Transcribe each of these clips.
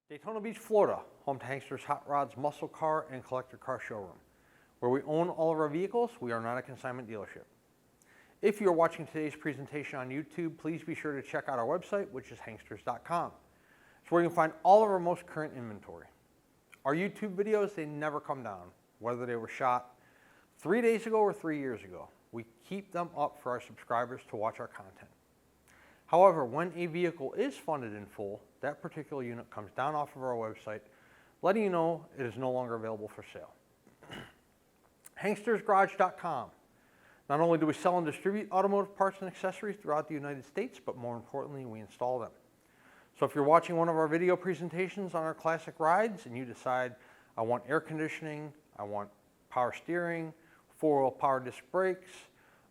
Daytona Beach, Florida, home to Hankster's Hot Rods Muscle Car and Collector Car Showroom. Where we own all of our vehicles, we are not a consignment dealership. If you are watching today's presentation on YouTube, please be sure to check out our website, which is hanksters.com. It's where you can find all of our most current inventory. Our YouTube videos, they never come down, whether they were shot 3 days ago or 3 years ago. We keep them up for our subscribers to watch our content. However, when a vehicle is funded in full, that particular unit comes down off of our website, letting you know it is no longer available for sale. HankstersGarage.com. Not only do we sell and distribute automotive parts and accessories throughout the United States, but more importantly, we install them. So if you're watching one of our video presentations on our classic rides and you decide, I want air conditioning, I want power steering, 4-wheel power disc brakes,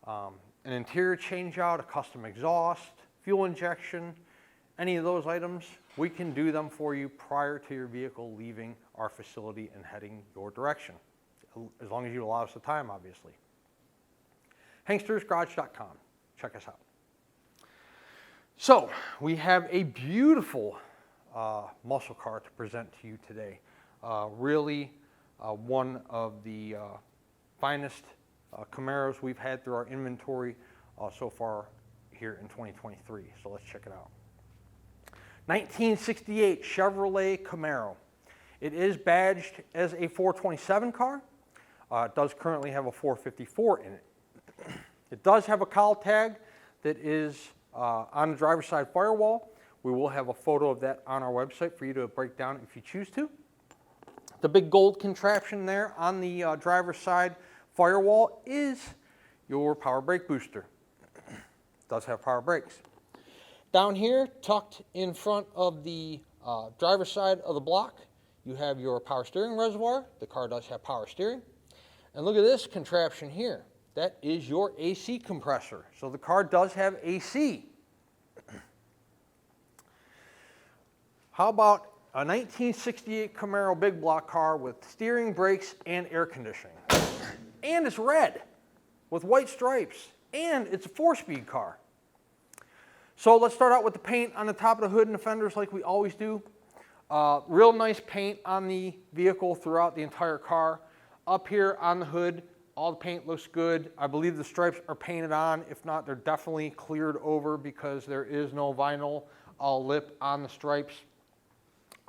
an interior change out, a custom exhaust, fuel injection, any of those items, we can do them for you prior to your vehicle leaving our facility and heading your direction, as long as you allow us the time, obviously. HankstersGarage.com. Check us out. So, we have a beautiful muscle car to present to you today. Really one of the finest Camaros we've had through our inventory so far here in 2023. So let's check it out. 1968 Chevrolet Camaro. It is badged as a 427 car. It does currently have a 454 in it. It does have a cowl tag that is on the driver's side firewall. We will have a photo of that on our website for you to break down if you choose to. The big gold contraption there on the driver's side firewall is your power brake booster. It does have power brakes. Down here, tucked in front of the driver's side of the block, you have your power steering reservoir. The car does have power steering. And look at this contraption here. That is your AC compressor. So the car does have AC. How about a 1968 Camaro big block car with steering, brakes, and air conditioning? And it's red with white stripes. And it's a 4-speed car. So let's start out with the paint on the top of the hood and the fenders like we always do. Real nice paint on the vehicle throughout the entire car. Up here on the hood, all the paint looks good. I believe the stripes are painted on. If not, they're definitely cleared over because there is no vinyl lip on the stripes.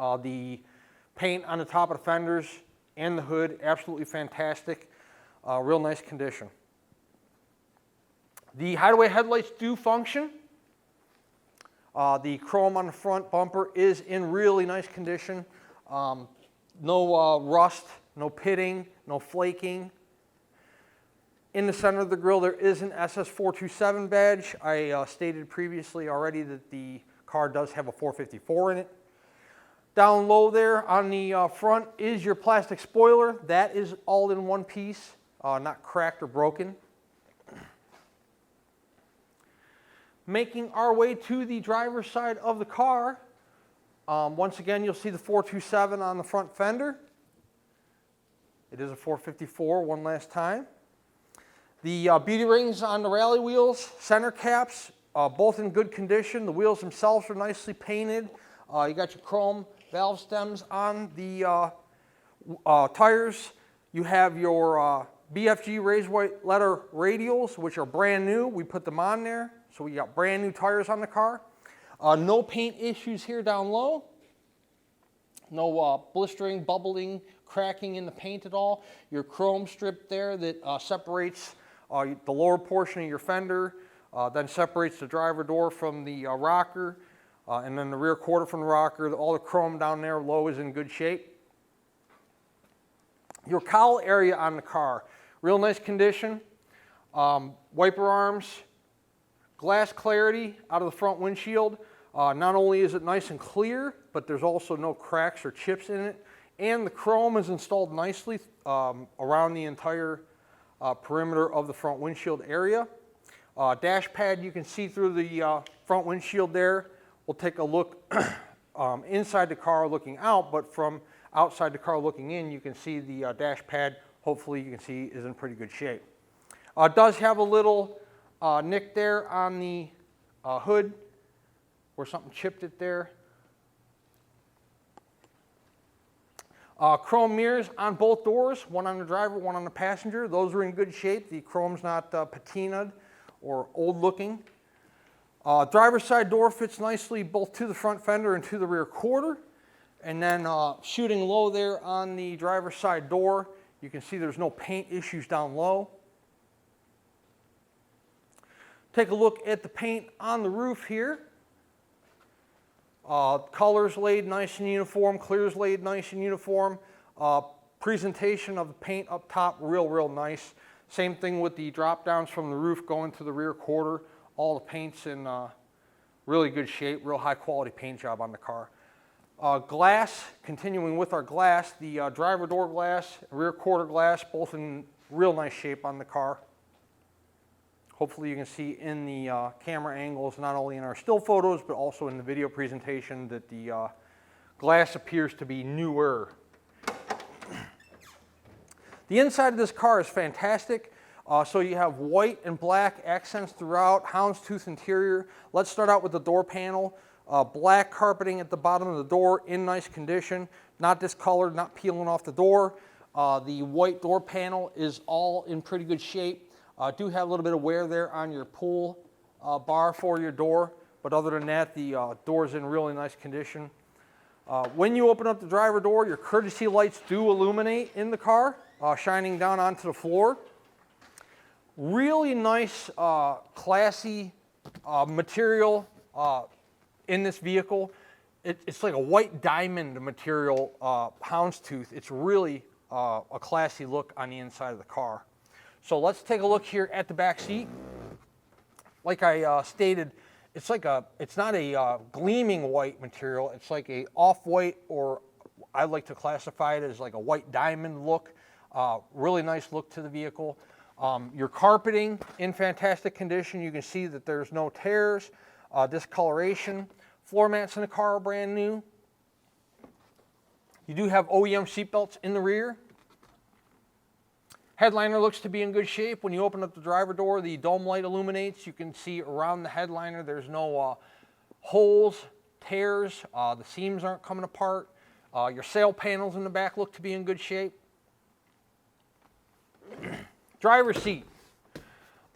The paint on the top of the fenders and the hood, absolutely fantastic. Real nice condition. The hideaway headlights do function. The chrome on the front bumper is in really nice condition. No rust, no pitting, no flaking. In the center of the grille, there is an SS427 badge. I stated previously already that the car does have a 454 in it. Down low there on the front is your plastic spoiler. That is all in one piece, not cracked or broken. Making our way to the driver's side of the car, once again, you'll see the 427 on the front fender. It is a 454 one last time. The beauty rings on the rally wheels, center caps, both in good condition. The wheels themselves are nicely painted. You got your chrome valve stems on the tires. You have your BFG raised white letter radials, which are brand new. We put them on there. So we got brand new tires on the car. No paint issues here down low. No blistering, bubbling, cracking in the paint at all. Your chrome strip there that separates the lower portion of your fender, then separates the driver door from the rocker, and then the rear quarter from the rocker. All the chrome down there low is in good shape. Your cowl area on the car, real nice condition. Wiper arms, glass clarity out of the front windshield. Not only is it nice and clear, but there's also no cracks or chips in it. And the chrome is installed nicely around the entire perimeter of the front windshield area. Dash pad, you can see through the front windshield there. We'll take a look inside the car looking out, but from outside the car looking in, you can see the dash pad, hopefully you can see, is in pretty good shape. It does have a little nick there on the hood where something chipped it there. Chrome mirrors on both doors, one on the driver, one on the passenger. Those are in good shape. The chrome's not patinaed or old looking. Driver's side door fits nicely both to the front fender and to the rear quarter. And then shooting low there on the driver's side door, you can see there's no paint issues down low. Take a look at the paint on the roof here. Colors laid nice and uniform, clears laid nice and uniform. Presentation of the paint up top, real nice. Same thing with the drop downs from the roof going to the rear quarter. All the paint's in really good shape, real high quality paint job on the car. Glass, continuing with our glass, the driver door glass, rear quarter glass, both in real nice shape on the car. Hopefully you can see in the camera angles, not only in our still photos, but also in the video presentation, that the glass appears to be newer. The inside of this car is fantastic. So you have white and black accents throughout, houndstooth interior. Let's start out with the door panel. Black carpeting at the bottom of the door, in nice condition, not discolored, not peeling off the door. The white door panel is all in pretty good shape. Do have a little bit of wear there on your pull bar for your door, but other than that, the door is in really nice condition. When you open up the driver door, your courtesy lights do illuminate in the car, shining down onto the floor. Really nice, classy material in this vehicle. It's like a white diamond material houndstooth. It's really a classy look on the inside of the car. So let's take a look here at the back seat. Like I stated, it's not a gleaming white material. It's like a off-white, or I like to classify it as like a white diamond look. Really nice look to the vehicle. Your carpeting in fantastic condition. You can see that there's no tears, discoloration. Floor mats in the car are brand new. You do have OEM seatbelts in the rear. Headliner looks to be in good shape. When you open up the driver door, the dome light illuminates. You can see around the headliner there's no holes, tears. The seams aren't coming apart. Your sail panels in the back look to be in good shape. Driver's seat.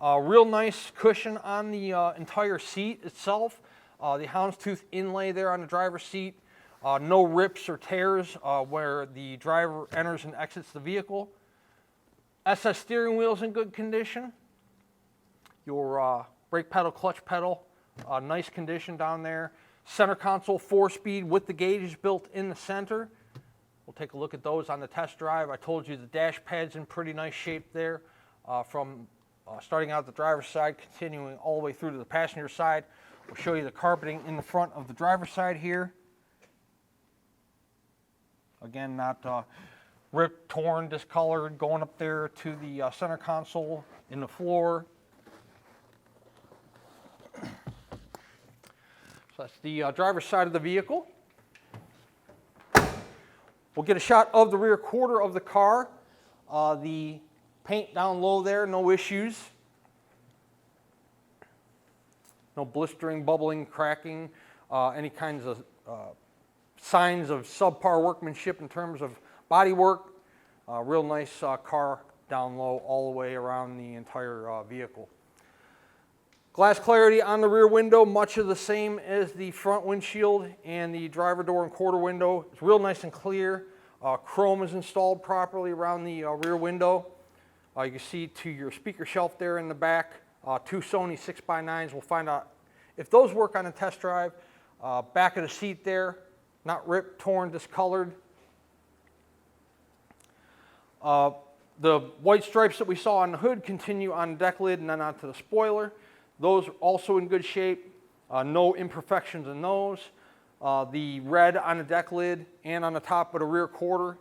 Real nice cushion on the entire seat itself. The houndstooth inlay there on the driver's seat. No rips or tears where the driver enters and exits the vehicle. SS steering wheel's in good condition. Your brake pedal, clutch pedal, nice condition down there. Center console 4-speed with the gauges built in the center. We'll take a look at those on the test drive. I told you the dash pad's in pretty nice shape there, from starting out the driver's side, continuing all the way through to the passenger side. We'll show you the carpeting in the front of the driver's side here. Again, not ripped, torn, discolored, going up there to the center console in the floor. So that's the driver's side of the vehicle. We'll get a shot of the rear quarter of the car. The paint down low there, no issues. No blistering, bubbling, cracking, any kinds of signs of subpar workmanship in terms of body work. Real nice car down low all the way around the entire vehicle. Glass clarity on the rear window, much of the same as the front windshield and the driver door and quarter window. It's real nice and clear. Chrome is installed properly around the rear window. You can see to your speaker shelf there in the back, 2 Sony 6x9s. We'll find out if those work on a test drive. Back of the seat there, not ripped, torn, discolored. The white stripes that we saw on the hood continue on the deck lid and then onto the spoiler. Those are also in good shape. No imperfections in those. The red on the deck lid and on the top of the rear quarter,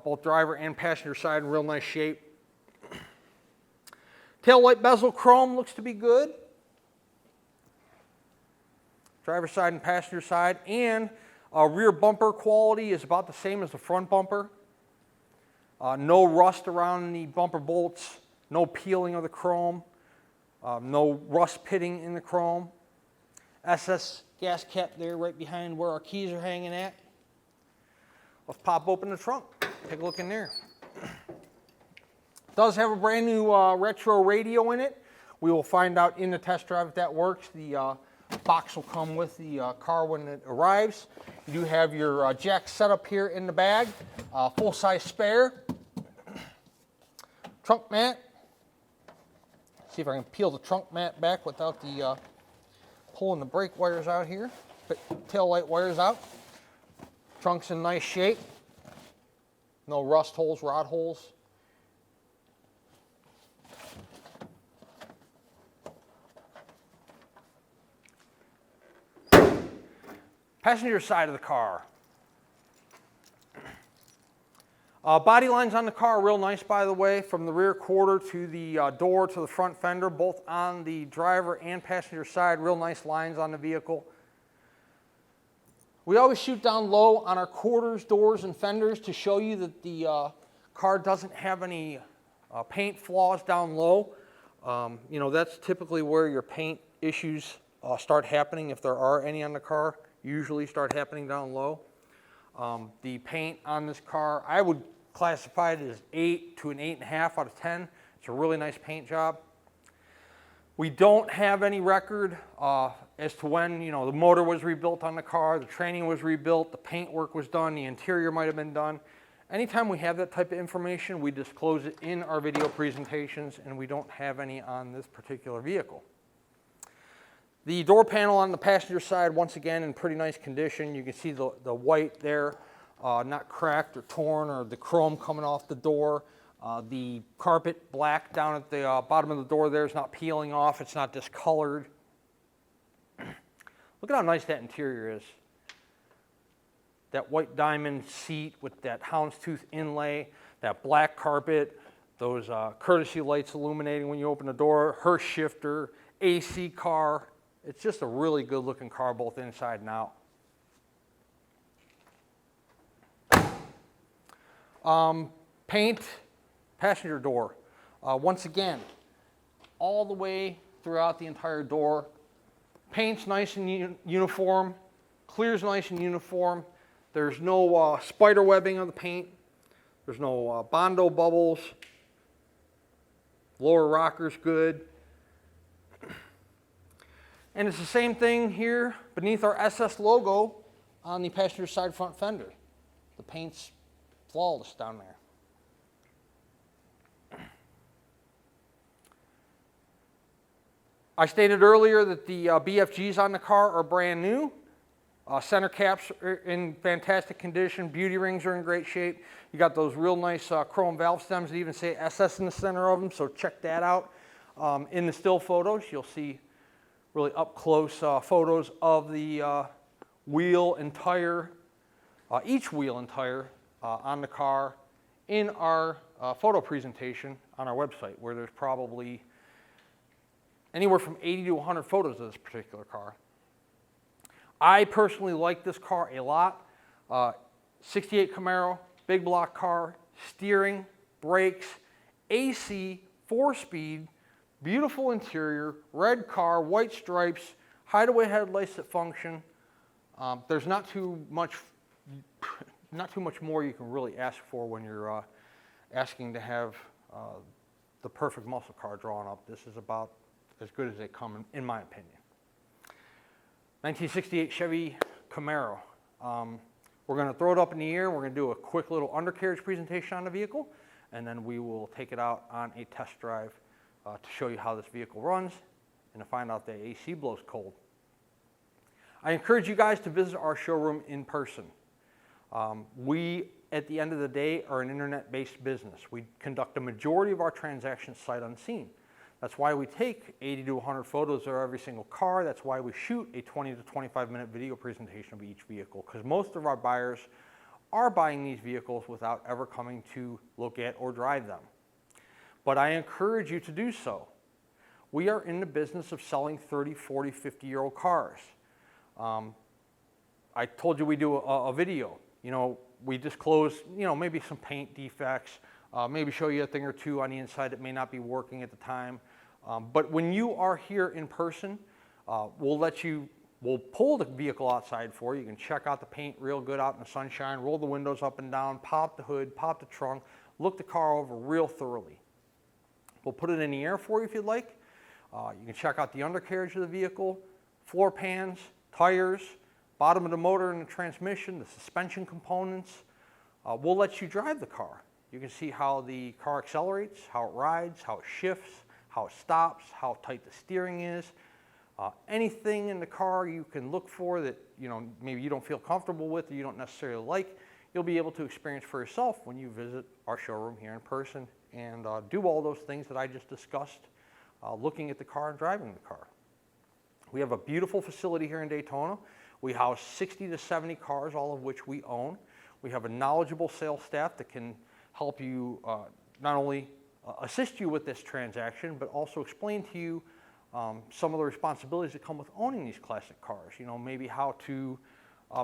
both driver and passenger side, in real nice shape. Tail light bezel chrome looks to be good. Driver side and passenger side, and rear bumper quality is about the same as the front bumper. No rust around the bumper bolts, no peeling of the chrome, no rust pitting in the chrome. SS gas cap there right behind where our keys are hanging at. Let's pop open the trunk, take a look in there. It does have a brand new retro radio in it. We will find out in the test drive if that works. The box will come with the car when it arrives. You do have your jack set up here in the bag, full-size spare. Trunk mat. See if I can peel the trunk mat back without the pulling the brake wires out here. Tail light wires out. Trunk's in nice shape. No rust holes, rod holes. Passenger side of the car. Body lines on the car are real nice, by the way, from the rear quarter to the door to the front fender, both on the driver and passenger side. Real nice lines on the vehicle. We always shoot down low on our quarters, doors, and fenders to show you that the car doesn't have any paint flaws down low. You know, that's typically where your paint issues start happening, if there are any on the car. Usually start happening down low. The paint on this car, I would classify it as 8 to an 8.5 out of 10. It's a really nice paint job. We don't have any record as to when, the motor was rebuilt on the car, the training was rebuilt, the paint work was done, the interior might have been done. Anytime we have that type of information, we disclose it in our video presentations, and we don't have any on this particular vehicle. The door panel on the passenger side, once again, in pretty nice condition. You can see the white there, not cracked or torn, or the chrome coming off the door. The carpet black down at the bottom of the door there is not peeling off. It's not discolored. Look at how nice that interior is. That white diamond seat with that houndstooth inlay, that black carpet, those courtesy lights illuminating when you open the door, Hurst shifter, AC car. It's just a really good looking car, both inside and out. Paint, passenger door. Once again, all the way throughout the entire door. Paint's nice and uniform, clear's nice and uniform. There's no spider webbing on the paint. There's no Bondo bubbles. Lower rocker's good. And it's the same thing here beneath our SS logo on the passenger side front fender. The paint's flawless down there. I stated earlier that the BFGs on the car are brand new. Center caps are in fantastic condition. Beauty rings are in great shape. You got those real nice chrome valve stems that even say SS in the center of them, so check that out. In the still photos, you'll see really up close photos of the wheel and tire, each wheel and tire on the car in our photo presentation on our website, where there's probably anywhere from 80 to 100 photos of this particular car. I personally like this car a lot. 68 Camaro, big block car, steering, brakes, AC, 4-speed, beautiful interior, red car, white stripes, hideaway headlights that function. There's not too much more you can really ask for when you're asking to have the perfect muscle car drawn up. This is about as good as they come, in my opinion. 1968 Chevy Camaro. We're going to throw it up in the air. We're going to do a quick little undercarriage presentation on the vehicle, and then we will take it out on a test drive to show you how this vehicle runs and to find out the AC blows cold. I encourage you guys to visit our showroom in person. We, at the end of the day, are an internet-based business. We conduct a majority of our transactions sight unseen. That's why we take 80 to 100 photos of every single car. That's why we shoot a 20 to 25-minute video presentation of each vehicle, because most of our buyers are buying these vehicles without ever coming to look at or drive them. But I encourage you to do so. We are in the business of selling 30, 40, 50-year-old cars. I told you we do a video. You know, we disclose, you know, maybe some paint defects, maybe show you a thing or two on the inside that may not be working at the time. But when you are here in person, we'll pull the vehicle outside for you. You can check out the paint real good out in the sunshine, roll the windows up and down, pop the hood, pop the trunk, look the car over real thoroughly. We'll put it in the air for you if you'd like. You can check out the undercarriage of the vehicle, floor pans, tires, bottom of the motor and the transmission, the suspension components. We'll let you drive the car. You can see how the car accelerates, how it rides, how it shifts, how it stops, how tight the steering is. Anything in the car you can look for that, you know, maybe you don't feel comfortable with or you don't necessarily like, you'll be able to experience for yourself when you visit our showroom here in person and do all those things that I just discussed, looking at the car and driving the car. We have a beautiful facility here in Daytona. We house 60 to 70 cars, all of which we own. We have a knowledgeable sales staff that can help you not only assist you with this transaction, but also explain to you some of the responsibilities that come with owning these classic cars. You know, maybe how to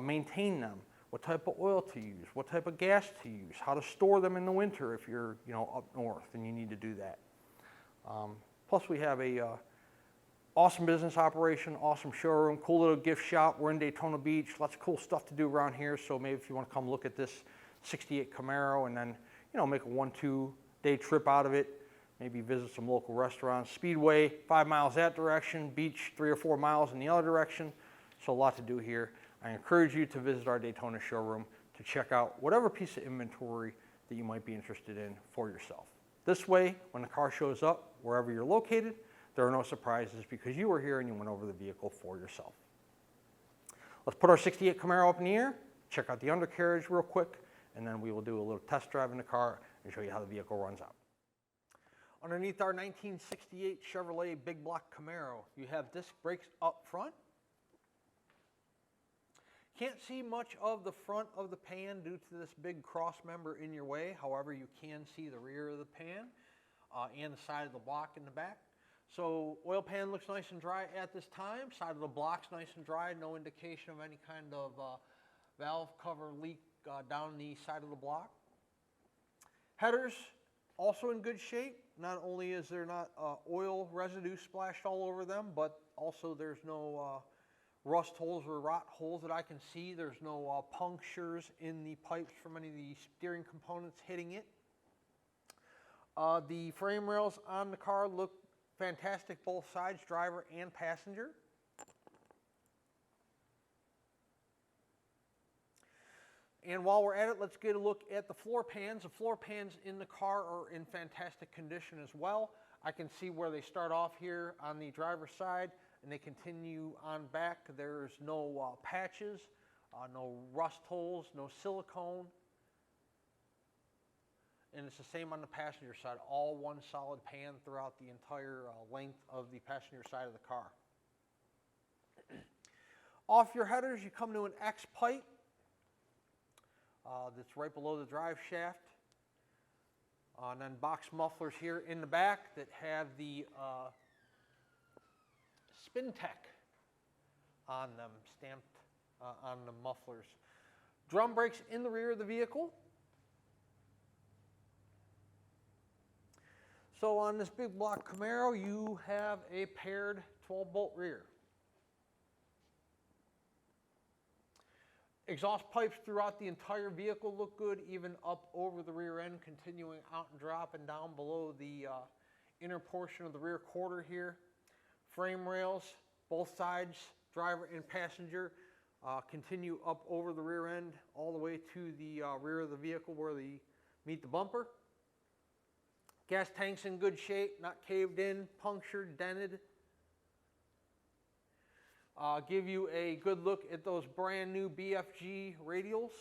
maintain them, what type of oil to use, what type of gas to use, how to store them in the winter if you're, you know, up north and you need to do that. Plus we have a awesome business operation, awesome showroom, cool little gift shop. We're in Daytona Beach, lots of cool stuff to do around here. So maybe if you want to come look at this 68 Camaro and then, you know, make a 1-2 day trip out of it, maybe visit some local restaurants. Speedway, 5 miles that direction, beach 3 or 4 miles in the other direction. So a lot to do here. I encourage you to visit our Daytona showroom to check out whatever piece of inventory that you might be interested in for yourself. This way, when the car shows up, wherever you're located, there are no surprises because you were here and you went over the vehicle for yourself. Let's put our 68 Camaro up in the air, check out the undercarriage real quick, and then we will do a little test drive in the car and show you how the vehicle runs out. Underneath our 1968 Chevrolet big block Camaro, you have disc brakes up front. Can't see much of the front of the pan due to this big cross member in your way. However, you can see the rear of the pan and the side of the block in the back. So oil pan looks nice and dry at this time. Side of the block's nice and dry. No indication of any kind of valve cover leak down the side of the block. Headers also in good shape. Not only is there not oil residue splashed all over them, but also there's no rust holes or rot holes that I can see. There's no punctures in the pipes from any of the steering components hitting it. The frame rails on the car look fantastic, both sides, driver and passenger. And while we're at it, let's get a look at the floor pans. The floor pans in the car are in fantastic condition as well. I can see where they start off here on the driver's side and they continue on back. There's no patches, no rust holes, no silicone. And it's the same on the passenger side, all one solid pan throughout the entire length of the passenger side of the car. Off your headers, you come to an X pipe that's right below the drive shaft. And then box mufflers here in the back that have the Spin-Tech on them, stamped on the mufflers. Drum brakes in the rear of the vehicle. So on this big block Camaro, you have a paired 12-bolt rear. Exhaust pipes throughout the entire vehicle look good, even up over the rear end, continuing out and dropping down below the inner portion of the rear quarter here. Frame rails, both sides, driver and passenger, continue up over the rear end all the way to the rear of the vehicle where they meet the bumper. Gas tank's in good shape, not caved in, punctured, dented. Give you a good look at those brand new BFG radials.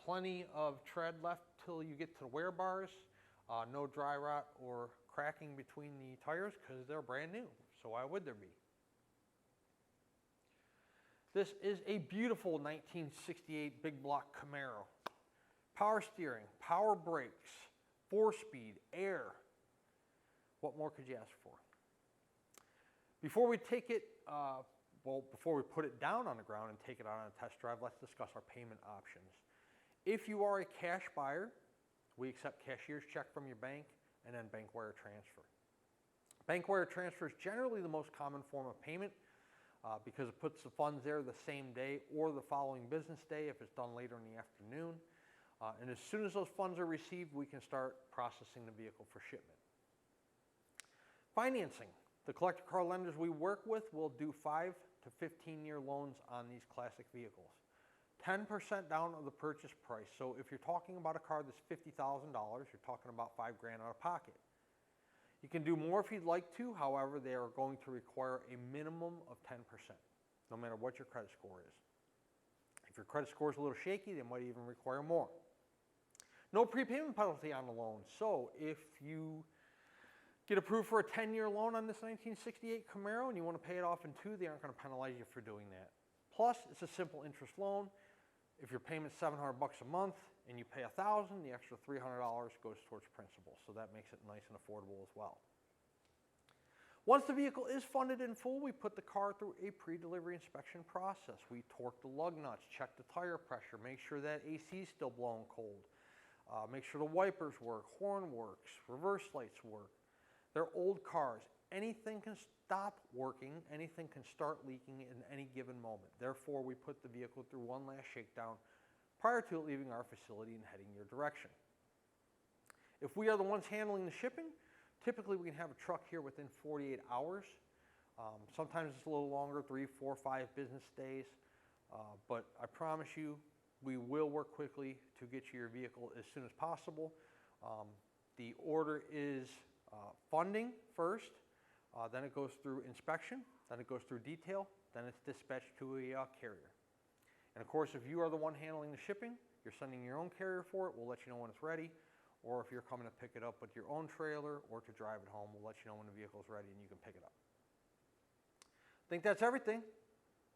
plenty of tread left till you get to the wear bars. No dry rot or cracking between the tires because they're brand new, so why would there be? This is a beautiful 1968 big block Camaro. Power steering, power brakes, 4-speed, air. What more could you ask for? Before we take it, before we put it down on the ground and take it out on a test drive, let's discuss our payment options. If you are a cash buyer, we accept cashier's check from your bank and then bank wire transfer. Bank wire transfer is generally the most common form of payment because it puts the funds there the same day or the following business day if it's done later in the afternoon. And as soon as those funds are received, we can start processing the vehicle for shipment. Financing. The collector car lenders we work with will do 5 to 15-year loans on these classic vehicles. 10% down of the purchase price. So if you're talking about a car that's $50,000, you're talking about $5,000 out of pocket. You can do more if you'd like to, however, they are going to require a minimum of 10%, no matter what your credit score is. If your credit score is a little shaky, they might even require more. No prepayment penalty on the loan. So if you get approved for a 10-year loan on this 1968 Camaro and you want to pay it off in 2, they aren't going to penalize you for doing that. Plus, it's a simple interest loan. If your payment's $700 a month and you pay $1,000, the extra $300 goes towards principal. So that makes it nice and affordable as well. Once the vehicle is funded in full, we put the car through a pre-delivery inspection process. We torque the lug nuts, check the tire pressure, make sure that AC is still blowing cold, make sure the wipers work, horn works, reverse lights work. They're old cars. Anything can stop working, anything can start leaking in any given moment. Therefore, we put the vehicle through one last shakedown prior to it leaving our facility and heading your direction. If we are the ones handling the shipping, typically we can have a truck here within 48 hours. Sometimes it's a little longer, 3, 4, 5 business days. But I promise you, we will work quickly to get you your vehicle as soon as possible. The order is funding first, then it goes through inspection, then it goes through detail, then it's dispatched to a carrier. And of course, if you are the one handling the shipping, you're sending your own carrier for it, we'll let you know when it's ready. Or if you're coming to pick it up with your own trailer or to drive it home, we'll let you know when the vehicle is ready and you can pick it up. I think that's everything.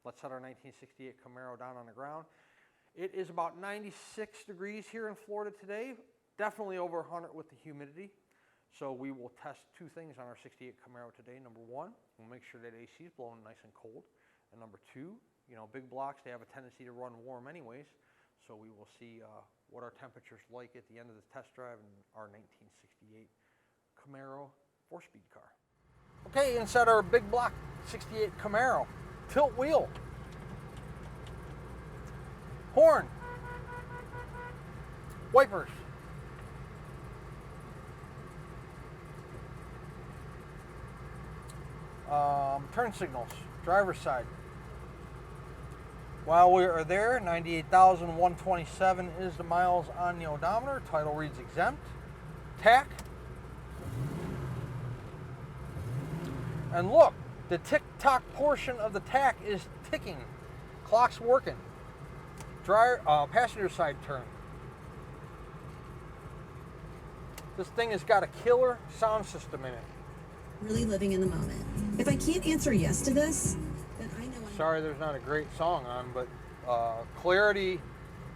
Let's set our 1968 Camaro down on the ground. It is about 96 degrees here in Florida today, definitely over 100 with the humidity. So we will test 2 things on our 68 Camaro today. Number 1, we'll make sure that AC is blowing nice and cold. And number 2, you know, big blocks, they have a tendency to run warm anyways. So we will see what our temperature's like at the end of the test drive in our 1968 Camaro 4-speed car. Okay, inside our big block 68 Camaro, tilt wheel, horn, wipers, turn signals, driver's side. While we are there, 98,127 is the miles on the odometer. Title reads exempt. Tack. And look, the tick-tock portion of the tack is ticking. Clock's working. Passenger side turn. This thing has got a killer sound system in it. Really living in the moment. If I can't answer yes to this, then I know I'm... Sorry there's not a great song on, but clarity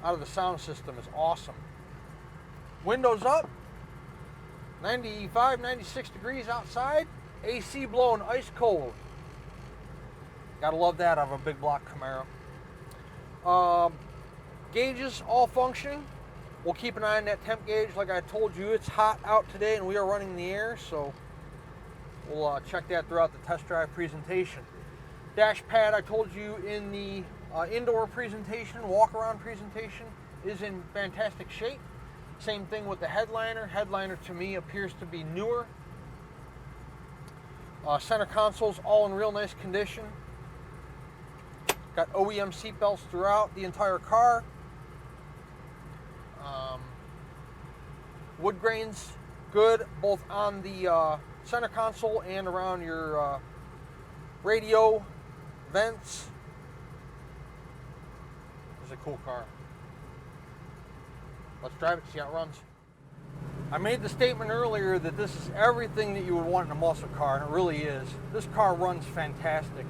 out of the sound system is awesome. Windows up, 95, 96 degrees outside, AC blowing ice cold. Gotta love that out of a big block Camaro. Gauges all functioning. We'll keep an eye on that temp gauge. Like I told you, it's hot out today and we are running the air, so we'll check that throughout the test drive presentation. Dash pad, I told you in the indoor presentation, walk around presentation, is in fantastic shape. Same thing with the headliner. Headliner to me appears to be newer. Center console's all in real nice condition. Got OEM seat belts throughout the entire car. Wood grains good both on the center console and around your radio vents. It's a cool car. Let's drive it, see how it runs. I made the statement earlier that this is everything that you would want in a muscle car, and it really is. This car runs fantastic.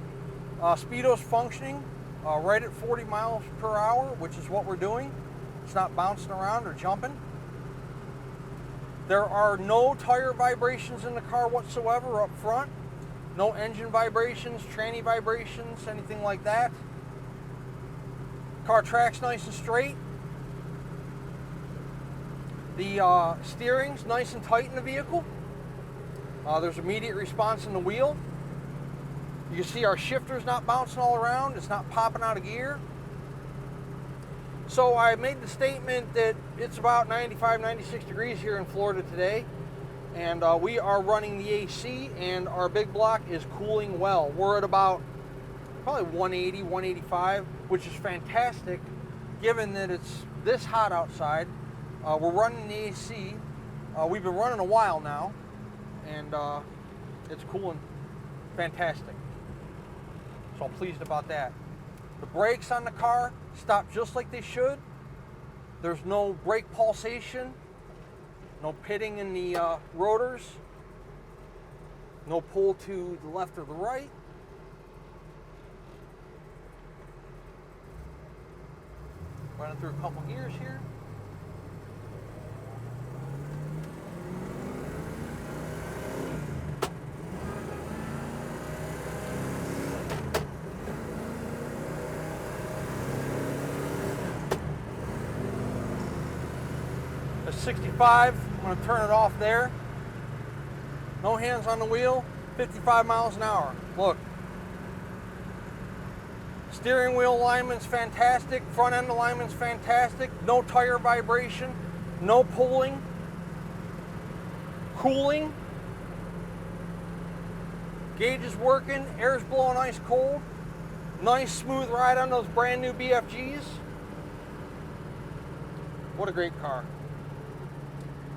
Speedo's functioning right at 40 miles per hour, which is what we're doing. It's not bouncing around or jumping. There are no tire vibrations in the car whatsoever up front. No engine vibrations, tranny vibrations, anything like that. Car tracks nice and straight. The steering's nice and tight in the vehicle. There's immediate response in the wheel. You can see our shifter's not bouncing all around. It's not popping out of gear. So I made the statement that it's about 95, 96 degrees here in Florida today. And we are running the AC, and our big block is cooling well. We're at about probably 180, 185, which is fantastic given that it's this hot outside. We're running the AC. We've been running a while now, and it's cooling fantastic. So I'm pleased about that. The brakes on the car stop just like they should. There's no brake pulsation, no pitting in the rotors, no pull to the left or the right. Running through a couple gears here. There's 65, I'm going to turn it off there. No hands on the wheel, 55 miles an hour. Look. Steering wheel alignment's fantastic, front end alignment's fantastic, no tire vibration, no pulling, cooling. Gauge is working, air's blowing ice cold. Nice smooth ride on those brand new BFGs. What a great car.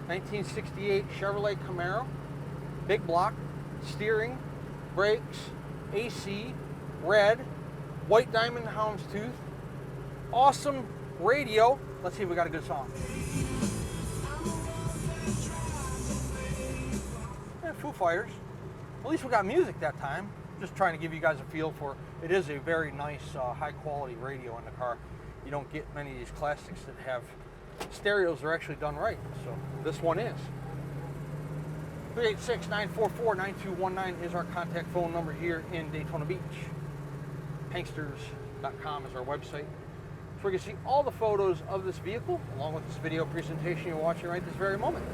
1968 Chevrolet Camaro, big block, steering, brakes, AC, red, white diamond houndstooth, awesome radio. Let's see if we got a good song. Foo Fighters. At least we got music that time. Just trying to give you guys a feel for it. Is a very nice, high quality radio in the car. You don't get many of these classics that have stereos that are actually done right. So this one is. 386-944-9219 is our contact phone number here in Daytona Beach. Tanksters.com is our website. So we can see all the photos of this vehicle along with this video presentation you're watching right this very moment.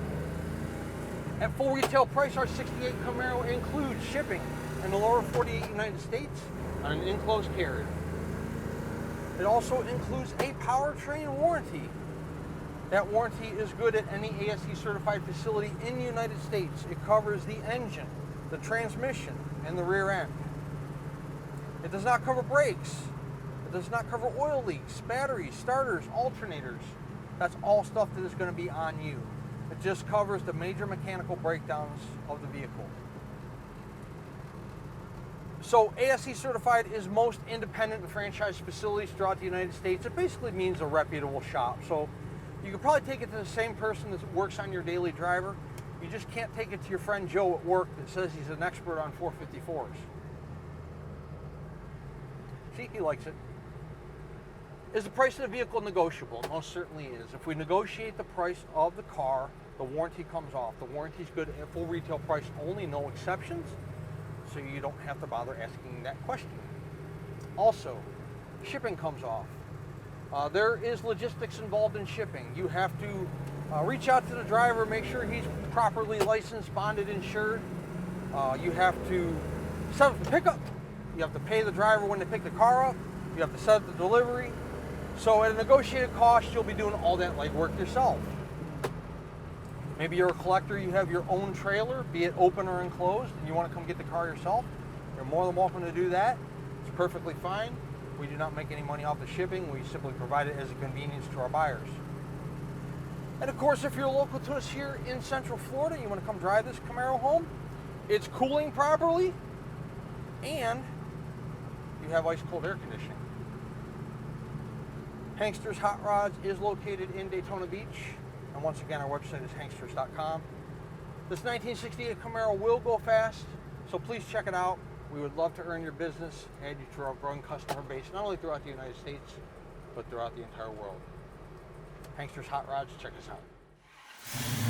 At full retail price, our 68 Camaro includes shipping in the lower 48 United States on an enclosed carrier. It also includes a powertrain warranty. That warranty is good at any ASE certified facility in the United States. It covers the engine, the transmission, and the rear end. It does not cover brakes. It does not cover oil leaks, batteries, starters, alternators. That's all stuff that is going to be on you. It just covers the major mechanical breakdowns of the vehicle. So ASE certified is most independent and franchise facilities throughout the United States. It basically means a reputable shop. So you could probably take it to the same person that works on your daily driver. You just can't take it to your friend Joe at work that says he's an expert on 454s. See, he likes it. Is the price of the vehicle negotiable? Most certainly is. If we negotiate the price of the car, the warranty comes off. The warranty is good at full retail price only, no exceptions, so you don't have to bother asking that question. Also, shipping comes off. There is logistics involved in shipping. You have to reach out to the driver, make sure he's properly licensed, bonded, insured. You have to set up the pickup. You have to pay the driver when they pick the car up. You have to set up the delivery. So at a negotiated cost, you'll be doing all that legwork yourself. Maybe you're a collector, you have your own trailer, be it open or enclosed, and you want to come get the car yourself. You're more than welcome to do that. It's perfectly fine. We do not make any money off the shipping. We simply provide it as a convenience to our buyers. And of course, if you're local to us here in Central Florida, you want to come drive this Camaro home, it's cooling properly, and you have ice cold air conditioning. Hanksters Hot Rods is located in Daytona Beach. And once again, our website is hanksters.com. This 1968 Camaro will go fast, so please check it out. We would love to earn your business, add you to our growing customer base, not only throughout the United States, but throughout the entire world. Hanksters Hot Rods, check us out.